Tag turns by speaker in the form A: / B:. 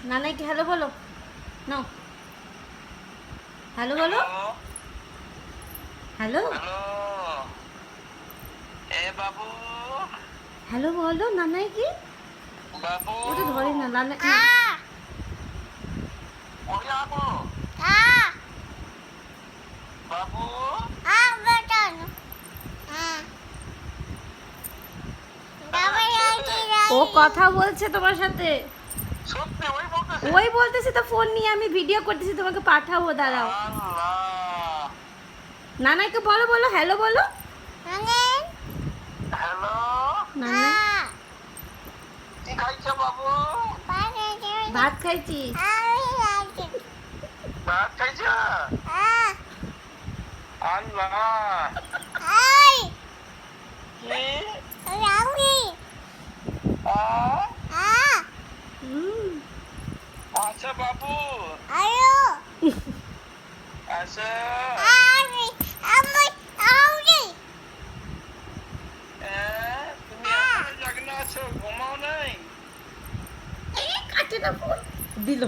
A: নানাইকে hello বলো। নাও hello বলো। Hello
B: বাবু
A: hello বলো নানাইকে।
B: বাবু
A: ও তো ধরে না নানা।
B: ওরে বাবু বাবু
A: ও কথা বলছে তোমার সাথে।
B: সত্যি ওই বলতেছে
A: ওই বলতেছি তো, ফোন নিয়ে আমি ভিডিও করতেছি, তোমাকে পাঠাবো, দাঁড়াও।
B: আল্লাহ
A: নানাইকে বলো, বলো হ্যালো বলো।
B: হ্যালো
A: নানা
B: কি খাইছো বাবু
A: ভাত খাইছি।
B: ভাত খাইছো আল্লাহ কি
A: হুম।
B: আচ্ছা বাবু আচ্ছা তুমি এখনো জাগনা আছো ঘুমাও নাই
A: কাটে না ফোন দিল।